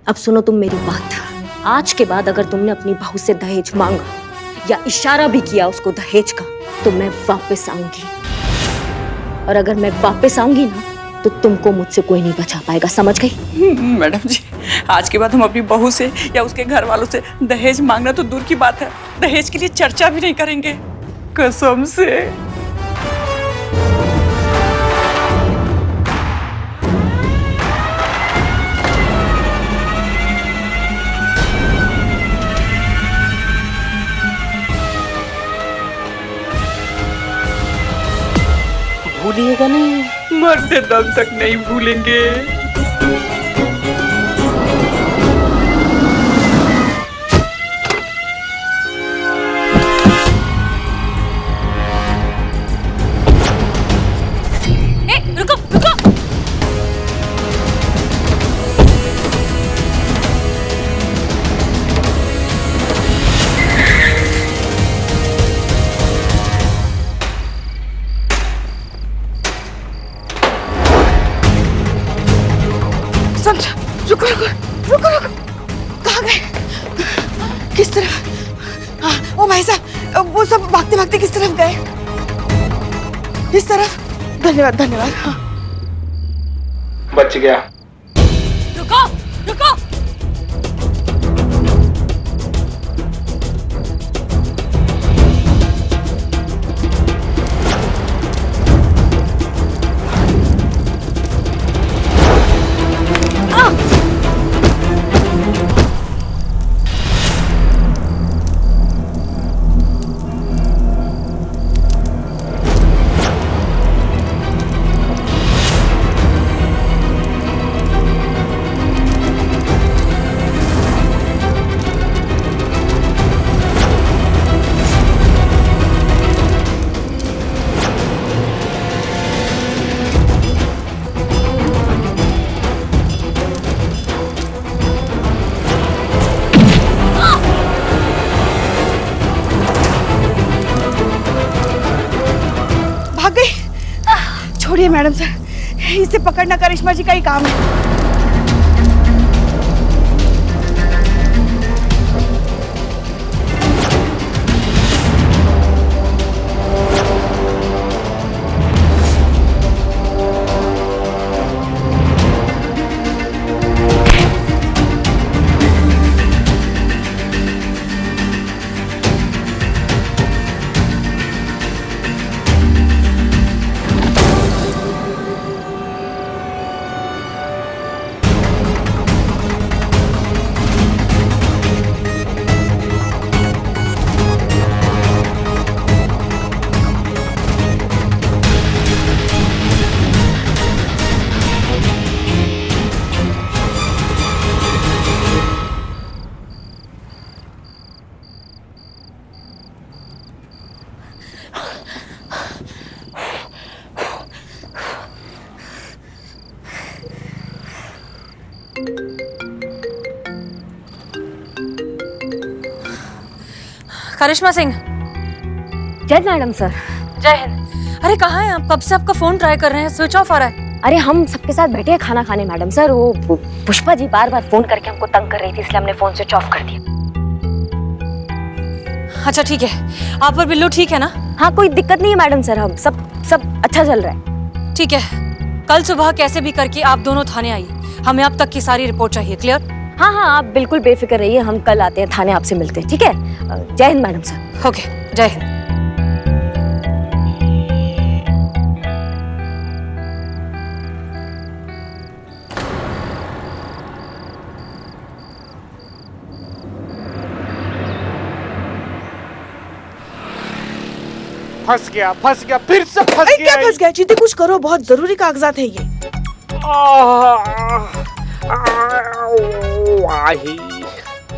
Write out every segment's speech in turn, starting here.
अब सुनो तुम मेरी बात। आज के बाद अगर तुमने अपनी बहू से दहेज मांगा या इशारा भी किया उसको दहेज का, तो मैं वापस आऊंगी। और अगर मैं वापस आऊंगी ना, तो तुमको मुझसे कोई नहीं बचा पाएगा, समझ गई? मैडम जी, आज के बाद हम अपनी बहू से या उसके घर वालों से दहेज मांगना तो दूर की बात है, दहेज के लिए चर्चा भी नहीं करेंगे, कसम से। भूलिएगा नहीं? मरते दम तक नहीं भूलेंगे। रुको रुको। संध्या, रुको रुको रुको रुको, कहाँ गए? किस तरफ? हाँ, ओ भाई साहब, वो सब भागते भागते किस तरफ गए? इस तरफ? धन्यवाद धन्यवाद। हाँ। बच गया। रुको रुको। छोड़िए मैडम सर, इसे पकड़ना करिश्मा जी का ही काम है। करिश्मा सिंह। जय मैडम सर। जय हिंद। अरे कहाँ हैं आप? कब से आपका फोन ट्राई कर रहे हैं, स्विच ऑफ आ रहा है। अरे हम सबके साथ बैठे हैं खाना खाने मैडम सर, वो पुष्पा जी बार बार फोन करके हमको तंग कर रही थी, इसलिए हमने फोन स्विच ऑफ कर दिया। अच्छा ठीक है, आप और बिल्लू ठीक है ना? हाँ कोई दिक्कत नहीं है मैडम सर, हम सब अच्छा चल रहा है। ठीक है, कल सुबह कैसे भी करके आप दोनों थाने आइए, हमें अब तक की सारी रिपोर्ट चाहिए। क्लियर? हाँ हाँ आप बिल्कुल बेफिक्र रहिए, हम कल आते हैं थाने, आपसे मिलते हैं, ठीक है? जय हिंद मैडम सर। ओके, जय हिंद। फंस गया फिर से फंस गया। क्या फंस गया? जीते कुछ करो, बहुत जरूरी कागजात है ये।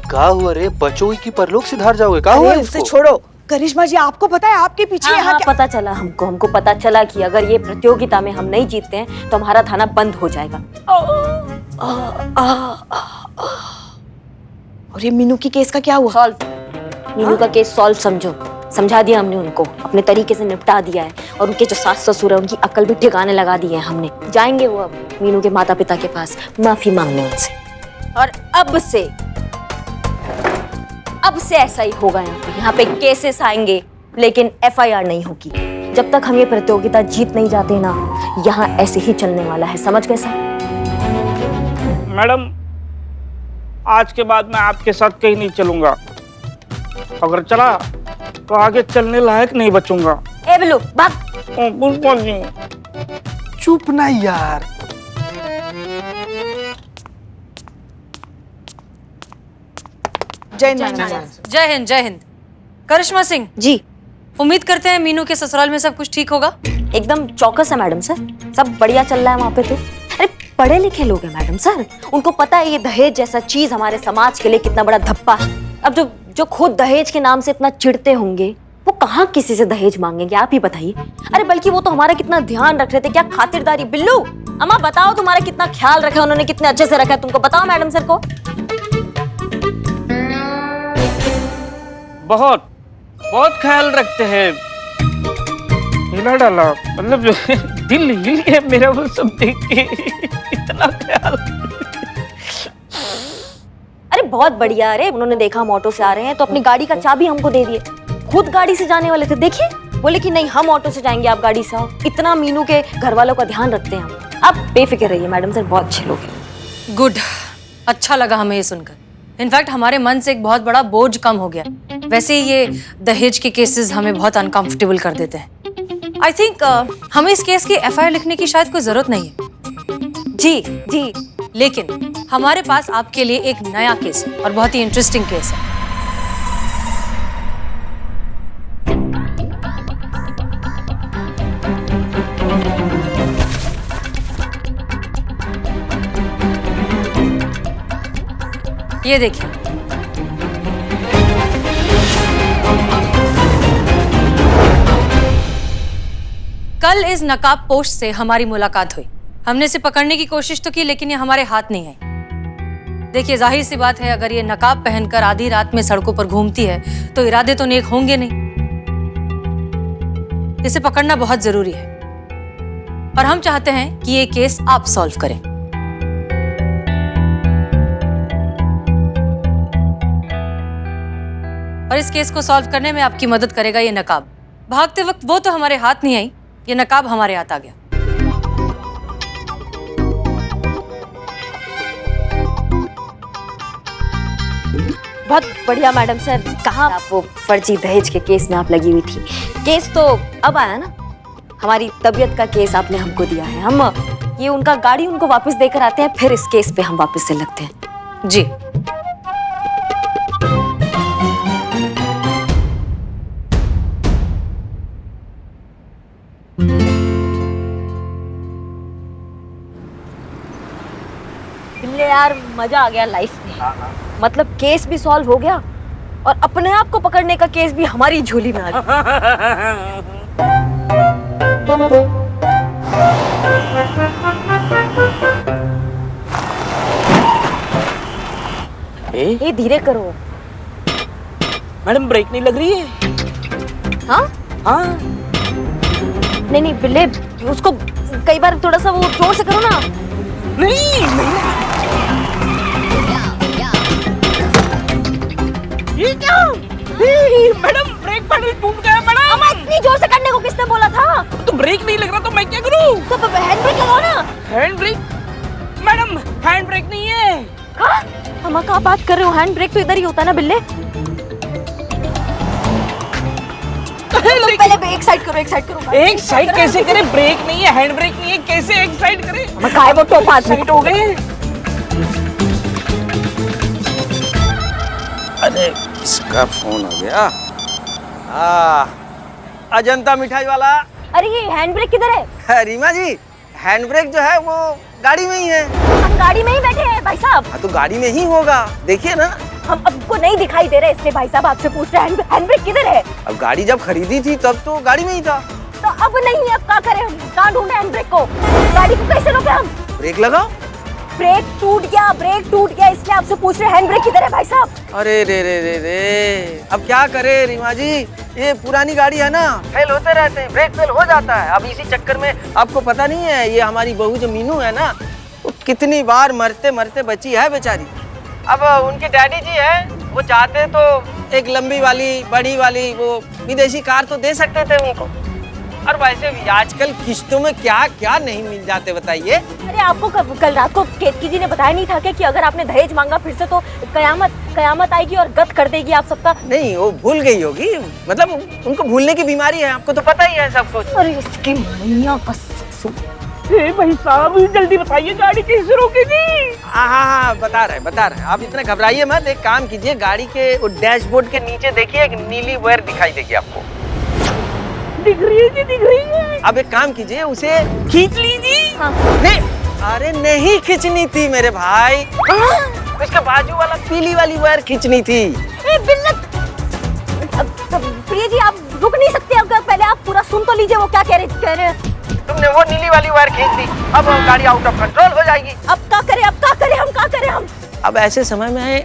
क्या हुआ रे? बचोई की परलोक सिधार जाओगे? क्या हुआ उसे छोड़ो। करिश्मा जी आपको पता है आपके पीछे हाँ, यहाँ हाँ, क्या? पता चला हमको पता चला कि अगर ये प्रतियोगिता में हम नहीं जीतते हैं तो हमारा थाना बंद हो जाएगा। और ये मीनू की केस का क्या हुआ? सॉल्व। मीनू का केस सॉल्व समझा दिया हमने उनको, अपने तरीके से निपटा दिया है, और उनके जो सास ससुर है उनकी अकल भी ठिकाने लगा दी है हमने। जाएंगे वो अब मीनू के माता पिता के पास माफी मांगने उनसे। और अब से ऐसा ही होगा। यहाँ पे केसेस आएंगे लेकिन FIR नहीं होगी। जब तक हम ये प्रतियोगिता जीत नहीं जाते ना, यहाँ ऐसे ही चलने वाला है। समझ गए सर? मैडम, आज के बाद मैं आपके साथ कहीं नहीं चलूंगा। अगर चला तो आगे चलने लायक नहीं बचूंगा। ए बिल्लू भाग। पुष्पा जी, चुप ना यार। जय हिंद मैडम। जय हिंद, जय हिंद। करिश्मा सिंह जी। उम्मीद करते हैं मीनू के ससुराल में सब कुछ ठीक होगा। एकदम चौकस है मैडम सर, सब बढ़िया चल रहा है वहाँ पे। तो अरे पढ़े लिखे लोग हैं मैडम सर, उनको पता है ये दहेज जैसा चीज हमारे समाज के लिए कितना बड़ा धप्पा है। अब जो खुद दहेज के नाम से इतना चिढ़ते होंगे, वो कहाँ किसी से दहेज मांगेंगे, आप ही बताइए। अरे बल्कि वो तो हमारा कितना ध्यान रख रहे थे, क्या खातिरदारी। बिल्लू अम्मा बताओ, तुम्हारा कितना ख्याल रखा है उन्होंने, कितने अच्छे से रखा है तुमको, बताओ मैडम सर को। बहुत बहुत ख्याल रखते हैं। हिला डाला, मतलब दिल हिल गया मेरा वो सब देख के। इतना ख्याल। अरे बहुत बढ़िया। अरे उन्होंने देखा हम ऑटो से आ रहे हैं तो अपनी गाड़ी का चाबी हमको दे दिए। खुद गाड़ी से जाने वाले थे, देखिए बोले कि नहीं हम ऑटो से जाएंगे, आप गाड़ी से आओ। इतना मीनू के घर वालों का ध्यान रखते हैं हम। आप बेफिक्र रहिए मैडम सर, बहुत अच्छे लोग हैं। गुड, अच्छा लगा हमें ये सुनकर। इनफैक्ट हमारे मन से एक बहुत बड़ा बोझ कम हो गया। वैसे ही ये दहेज के केसेस हमें बहुत अनकंफर्टेबल कर देते हैं। आई थिंक हमें इस केस की FIR लिखने की शायद कोई जरूरत नहीं है। जी, लेकिन हमारे पास आपके लिए एक नया केस है और बहुत ही इंटरेस्टिंग केस है। ये देखिए, कल इस नकाब पोश से हमारी मुलाकात हुई। हमने इसे पकड़ने की कोशिश तो की लेकिन ये हमारे हाथ नहीं आई। देखिए जाहिर सी बात है, अगर ये नकाब पहनकर आधी रात में सड़कों पर घूमती है तो इरादे तो नेक होंगे नहीं। इसे पकड़ना बहुत जरूरी है और हम चाहते हैं कि ये केस आप सॉल्व करें। और इस केस को सॉल्व करने में आपकी मदद करेगा ये नकाब। भागते वक्त वो तो हमारे हाथ नहीं आई, ये नकाब हमारे हाथ आ गया। बहुत बढ़िया मैडम सर। कहाँ आप वो फर्जी दहेज के केस में आप लगी हुई थी? केस तो अब आया ना, हमारी तबीयत का केस आपने हमको दिया है। हम ये उनका गाड़ी उनको वापस देकर आते हैं, फिर इस केस पे हम वापस से लगते हैं। जी यार मजा आ गया लाइफ में। मतलब केस भी सॉल्व हो गया और अपने आप को पकड़ने का केस भी हमारी झोली में आ गया। ये धीरे करो मैडम, ब्रेक नहीं लग रही है? हाँ हाँ। नहीं बिल्ले, उसको कई बार थोड़ा सा वो जोर से करो ना। नहीं। ये क्या? मैडम, ब्रेक पैडल टूट गया मैडम। अम्मा इतनी जोर से करने को किसने बोला था? तो ब्रेक नहीं लग रहा तो मैं क्या करूं? तो हैंड ब्रेक लगाओ ना। Hand brake? Madam, hand brake नहीं है। हाँ? अम्मा क्या बात कर रहे हो? हैंड ब्रेक तो इधर ही होता है ना बिल्ले। पहले एक साइड करो, एक साइड करो। एक साइड कैसे करे? ब्रेक नहीं है, हैंड ब्रेक नहीं है, कैसे एक साइड करे? मैं वो टोपा साइड हो गए। अरे किसका फोन आ गया? अजंता मिठाई वाला। अरे ये हैंड ब्रेक किधर है? रीमा जी, हैंड ब्रेक जो है वो गाड़ी में ही है। हम गाड़ी में ही बैठे हैं भाई साहब। हाँ तो गाड़ी में ही होगा, देखिए ना। हम आपको नहीं दिखाई दे रहे इसलिए भाई साहब आपसे पूछ रहे हैं हैंड ब्रेक किधर है? अब गाड़ी जब खरीदी थी तब तो गाड़ी में ही था। तो अब नहीं, अब क्या करें? हम कहाँ ढूंढे हैंड ब्रेक को? गाड़ी को कैसे रोके हम? ब्रेक लगाओ। ब्रेक टूट गया इसलिए आपसे पूछ रहे हैंड ब्रेक किधर है भाई साहब? अरे रे, अब क्या करे रीमा जी, ये पुरानी गाड़ी है ना, फेल होते रहते हैं, ब्रेक फेल हो जाता है। अब इसी चक्कर में आपको पता नहीं है, ये हमारी बहू जो मीनू है ना, वो कितनी बार मरते मरते बची है बेचारी। अब उनके डैडी जी है, वो चाहते तो एक लंबी वाली बड़ी वाली वो विदेशी कार तो दे सकते थे उनको। और वैसे भी आजकल किश्तों में क्या क्या नहीं मिल जाते बताइए। अरे आपको कल रात को केतकी जी ने बताया नहीं था कि अगर आपने दहेज मांगा फिर से तो कयामत आएगी और गत कर देगी आप सबका। नहीं, वो भूल गई होगी, मतलब उनको भूलने की बीमारी है, आपको तो पता ही है सब कुछ। अरे इसकी मैया का ससुर। भाई साहब जल्दी बताइए गाड़ी कैसे रोकी थी। हाँ, बता रहे आप इतना घबराइए मत। एक काम कीजिए, गाड़ी के डैशबोर्ड के नीचे देखिए, एक नीली वायर दिखाई देगी आपको। दिख रही है जी, दिख रही है। अब एक काम कीजिए, उसे खींच लीजिए। हाँ। नहीं, अरे नहीं खींचनी थी मेरे भाई, उसके बाजू वाला पीली वाली वायर खींचनी थी। ए बिल्लत, प्रिया जी आप रुक नहीं सकते? अब पहले आप पूरा सुन तो लीजिए वो क्या कह रहे हैं। तुमने वो नीली वाली वायर खींच दी, अब गाड़ी आउट ऑफ कंट्रोल हो जाएगी। अब क्या करें, हम क्या करें हम? अब ऐसे समय में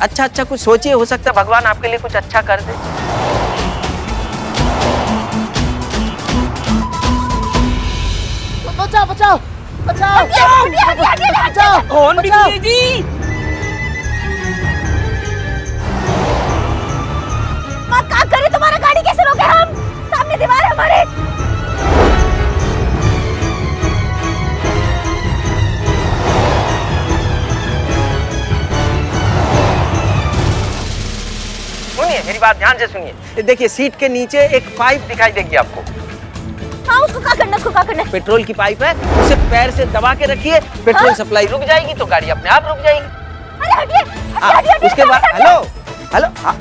अच्छा कुछ सोचिए, हो सकता है भगवान आपके लिए कुछ अच्छा कर दे। बचाओ। कौन बिल्ली जी? क्या करें, तुम्हारा गाड़ी कैसे रोके हम? सामने दीवार है हमारे। सुनिए, मेरी बात ध्यान से सुनिए। देखिए, सीट के नीचे एक पाइप दिखाई देगी आपको। हाँ, उसको क्या करना? पेट्रोल की पाइप है, उसे पैर से दबा के रखिए, पेट्रोल सप्लाई रुक जाएगी तो गाड़ी अपने आप रुक जाएगी। अरे हटिए। उसके बाद हेलो हाँ।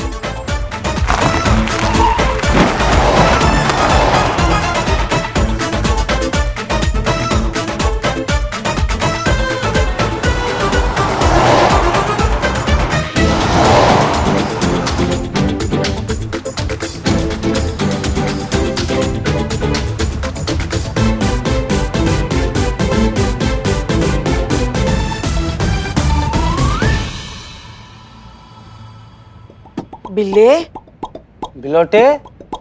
बिलोटे।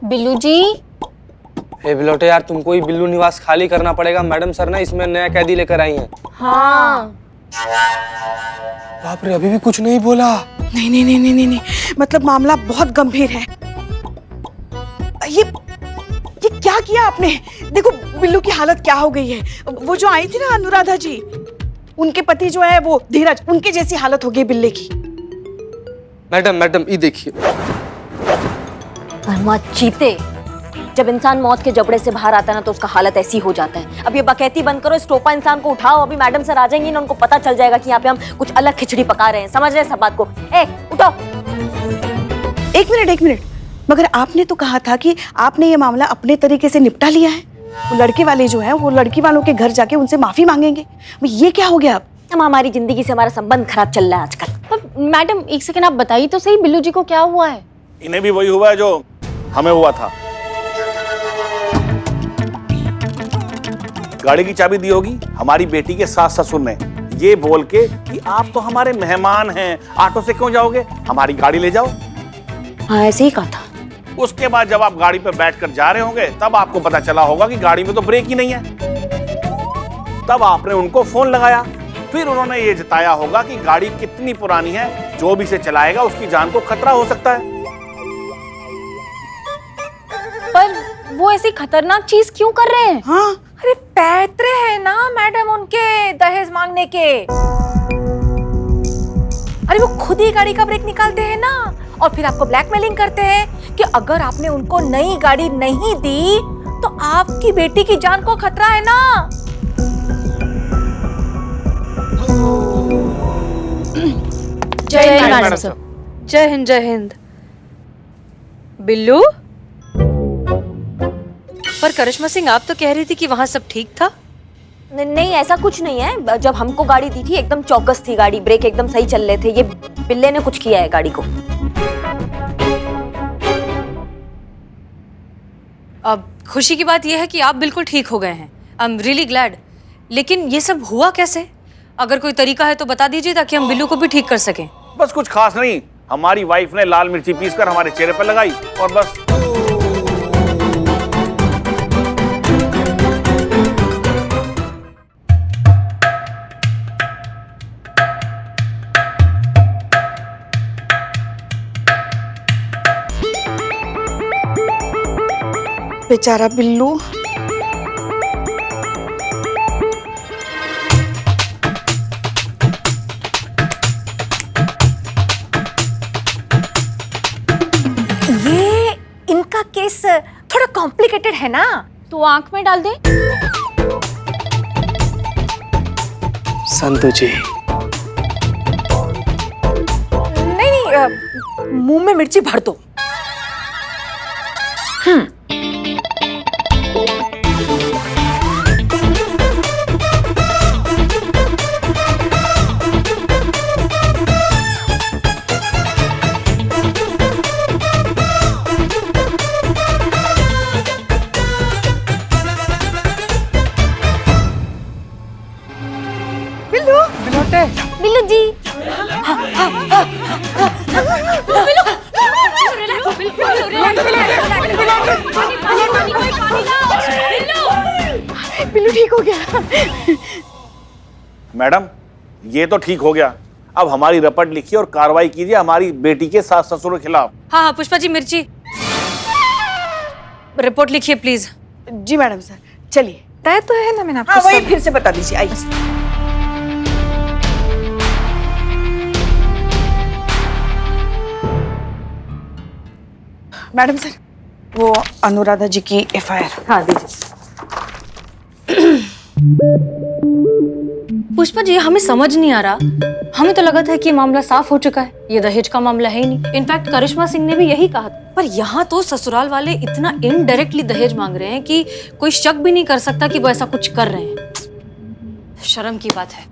बिल्लू जी। ए बिलोटे यार, तुमको ही बिल्लू निवास खाली करना पड़ेगा। मैडम सर ना इसमें नया कैदी लेकर आई हैं। हाँ। बाप रे, अभी भी कुछ नहीं बोला। नहीं, मतलब मामला बहुत गंभीर है। ये क्या किया आपने? देखो बिल्लू की हालत क्या हो गई है। वो जो आई थी ना अनुराधा जी, उनके पति जो है वो धीरज, उनके जैसी हालत हो गई बिल्ले की। मैडम ये देखिए। चीते, जब इंसान मौत के जबड़े से बाहर आता है ना तो उसका हालत ऐसी हो जाता है। अब ये बकैती बंद करो, स्टोपा इंसान को उठाओ। अभी मैडम सर आ जाएंगी ना, उनको पता चल जाएगा कि यहाँ पे हम कुछ अलग खिचड़ी पका रहे हैं। समझ रहे हैं सब बात को? उठो। एक मिनट, मगर आपने तो कहा था कि आपने ये मामला अपने तरीके से निपटा लिया है। वो लड़के वाले जो है वो लड़की वालों के घर जाके उनसे माफी मांगेंगे। ये क्या हो गया? अब हमारी जिंदगी से हमारा संबंध खराब चल रहा है आजकल। मैडम एक सेकंड, आप बताइए तो सही, बिल्लू जी को क्या हुआ है? इन्हें भी वही हुआ है जो हमें हुआ था। गाड़ी की चाबी दी होगी हमारी बेटी के सास ससुर ने, ये बोल के कि आप तो हमारे मेहमान हैं, ऑटो से क्यों जाओगे, हमारी गाड़ी ले जाओ। हाँ, ऐसे ही कहा था। उसके बाद जब आप गाड़ी पर बैठकर जा रहे होंगे तब आपको पता चला होगा कि गाड़ी में तो ब्रेक ही नहीं है। तब आपने उनको फोन लगाया, फिर उन्होंने ये जताया होगा कि गाड़ी कितनी पुरानी है, जो भी इसे चलाएगा उसकी जान को खतरा हो सकता है। पर वो ऐसी खतरनाक चीज क्यों कर रहे हैं? हाँ, अरे पैतरे हैं ना मैडम उनके दहेज मांगने के। अरे वो खुद ही गाड़ी का ब्रेक निकालते हैं ना, और फिर आपको ब्लैकमेलिंग करते हैं कि अगर आपने उनको नई गाड़ी नहीं दी तो आपकी बेटी की जान को खतरा है ना। जय हिंद मैडम सर। जय हिंद, जय हिंद। बिल्लू, पर करिश्मा सिंह आप तो कह रही थी कि वहाँ सब ठीक था। नहीं, ऐसा कुछ नहीं है। जब हमको गाड़ी दी थी एकदम चौकस थी गाड़ी, ब्रेक एकदम सही चल रहे थे। ये बिल्ले ने कुछ किया है गाड़ी को। अब खुशी की बात यह है कि आप बिल्कुल ठीक हो गए हैं। I am really glad. लेकिन ये सब हुआ कैसे? अगर कोई तरीका है तो बता दीजिए ताकि हम बिल्लू को भी ठीक कर सकें। बस कुछ खास नहीं, हमारी वाइफ ने लाल मिर्ची पीसकर हमारे चेहरे पर लगाई और बस। बेचारा बिल्लू। ये इनका केस थोड़ा कॉम्प्लिकेटेड है ना, तो आंख में डाल दे। संतु जी, नहीं, मुंह में मिर्ची भर दो। बिल्लू जी। बिल्लू ठीक हो गया। मैडम, ये तो ठीक हो गया। अब हमारी रपट लिखिए और कार्रवाई कीजिए हमारी बेटी के सास ससुर के खिलाफ। हाँ हाँ पुष्पा जी, मिर्ची रिपोर्ट लिखिए प्लीज। जी मैडम सर, चलिए। तय तो है ना, मैंने आपको हाँ, वही सब- फिर से बता दीजिए, आइए। मैडम सर, वो अनुराधा जी की एफआईआर। हाँ दीजिए। पुष्पा जी, हमें समझ नहीं आ रहा, हमें तो लगा था कि मामला साफ हो चुका है, ये दहेज का मामला है ही नहीं। इनफैक्ट करिश्मा सिंह ने भी यही कहा था, पर यहाँ तो ससुराल वाले इतना इनडायरेक्टली दहेज मांग रहे हैं कि कोई शक भी नहीं कर सकता कि वो ऐसा कुछ कर रहे हैं। शर्म की बात है।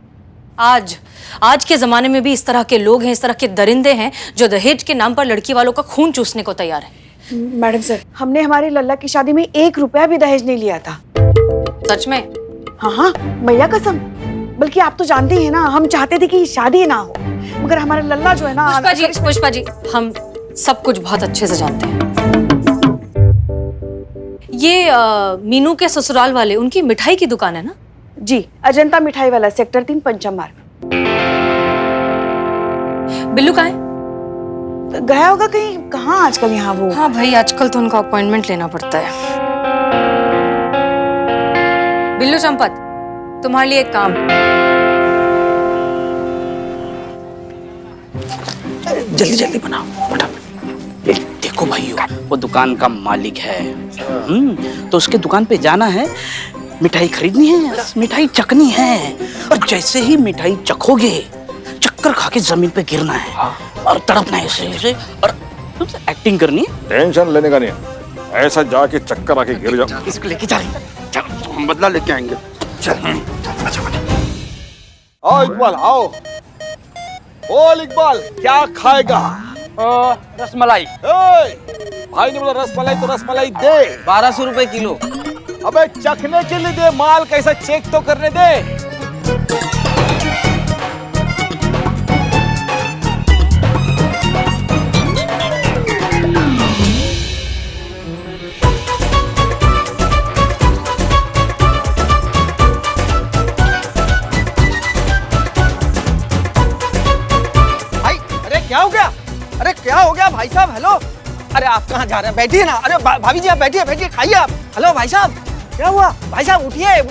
आज के जमाने में भी इस तरह के लोग हैं, इस तरह के दरिंदे हैं जो दहेज के नाम पर लड़की वालों का खून चूसने को तैयार है। मैडम सर, हमने हमारे लल्ला की शादी में 1 रुपया भी दहेज नहीं लिया था। सच में? हाँ हाँ, मैया कसम। बल्कि आप तो जानती हैं ना, हम चाहते थे कि शादी ना हो, मगर हमारा लल्ला जो है ना। पुष्पा जी, हम सब कुछ बहुत अच्छे से जानते हैं। ये मीनू के ससुराल वाले, उनकी मिठाई की दुकान है ना? जी, अजंता मिठाई वाला, सेक्टर 3 पंचम मार्ग। बिल्लू कहाँ है? गया होगा कहीं। कहाँ आजकल यहाँ वो। हाँ भाई, आजकल तो उनका अपॉइंटमेंट लेना पड़ता है। बिल्लू चंपत, तुम्हारे लिए एक काम। जल्दी जल्दी बनाओ फटाफट। ये देखो भाइयों, वो दुकान का मालिक है। तो उसके दुकान पे जाना है, मिठाई खरीदनी है, मिठाई चखनी है, और जैसे ही मिठाई चखोगे, चक्कर खा के जमीन पे गिरना है और तड़पना है ऐसे, और एक्टिंग करनी है। टेंशन लेने का नहीं है, ऐसा जाके चक्कर आके गिर जाओ। इसको लेके जा रही, चलो हम बदला लेके आएंगे। चल आओ इकबाल, आओ। बोल इकबाल, क्या खाएगा? रसमलाई। भाई ने बोला रसमलाई तो रसमलाई दे। 1200 रुपए किलो। अबे चखने के लिए दे, माल कैसा चेक तो करने दे। क्या हो गया? अरे क्या हो गया भाई साहब? हेलो, अरे आप कहाँ जा रहे हैं? बैठिए ना। अरे भाभी जी आप बैठिए, बैठिए, खाइए आप। हेलो भाई साहब, क्या हुआ? भाई साहब उठिए।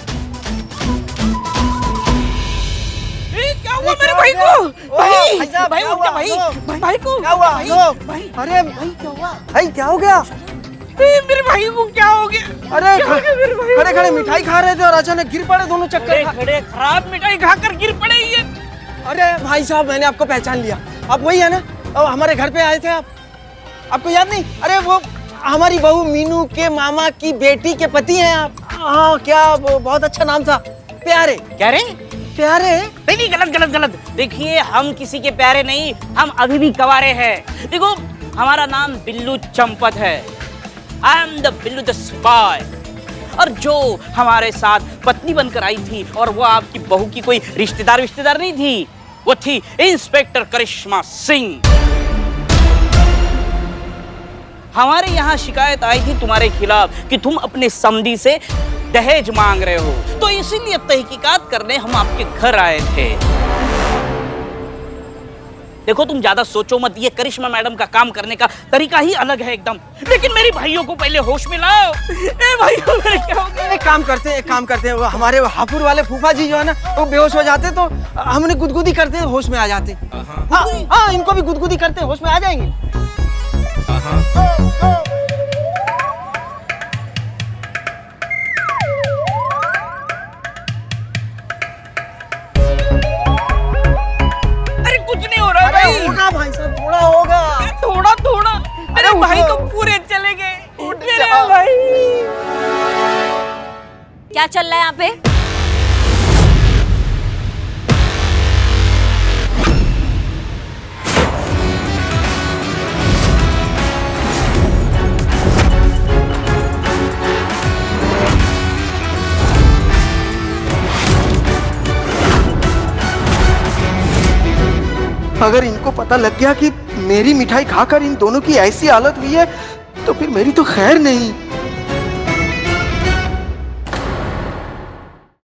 क्या हुआ मेरे भाई को? भाई साहब, भाई उठ भाई, भाई को क्या हुआ? भाई, अरे भाई क्या हुआ? भाई क्या हो गया? मेरे भाई को क्या हो गया? अरे खड़े खड़े मिठाई खा रहे थे और अचानक गिर पड़े दोनों। चक्कर खड़े खराब मिठाई खाकर गिर पड़े ये। अरे भाई साहब, मैंने आपको पहचान लिया। आप वही है ना, हमारे घर पे आए थे आप? आपको याद नहीं? अरे वो हमारी बहू मीनू के मामा की बेटी के पति हैं आप। हाँ, क्या वो बहुत अच्छा नाम था, प्यारे। क्या रे? प्यारे? नहीं, गलत गलत गलत। देखिए, हम किसी के प्यारे नहीं, हम अभी भी कवारे हैं। देखो, हमारा नाम बिल्लू चंपत है। I am the Billu the spy. और जो हमारे साथ पत्नी बनकर आई थी, और वो आपकी बहू की कोई रिश्तेदार नहीं थी, वो थी इंस्पेक्टर करिश्मा सिंह। हमारे यहाँ शिकायत आई थी तुम्हारे खिलाफ कि तुम अपने समधी से दहेज मांग रहे हो, तो इसीलिए तहकीकात करने हम आपके घर आए थे। देखो तुम ज्यादा सोचो मत, ये करिश्मा मैडम का काम करने का तरीका ही अलग है एकदम। लेकिन मेरी भाइयों को पहले होश में लाओ। ए भाइयों, मेरे क्या हो गया? एक काम करते हैं, वो हमारे हापुड़ वाले फूफा जी जो है ना, वो बेहोश हो जाते तो हमने गुदगुदी करते होश में आ जाते। हाँ, इनको भी गुदगुदी करते होश में आ जाएंगे। अरे कुछ नहीं हो रहा भाई। होगा भाई साहब, थोड़ा होगा। थोड़ा अरे भाई तो पूरे चले गए। मेरे भाई क्या चल रहा है यहाँ पे? अगर इनको पता लग गया कि मेरी मिठाई खाकर इन दोनों की ऐसी हालत हुई है तो फिर मेरी तो खैर नहीं।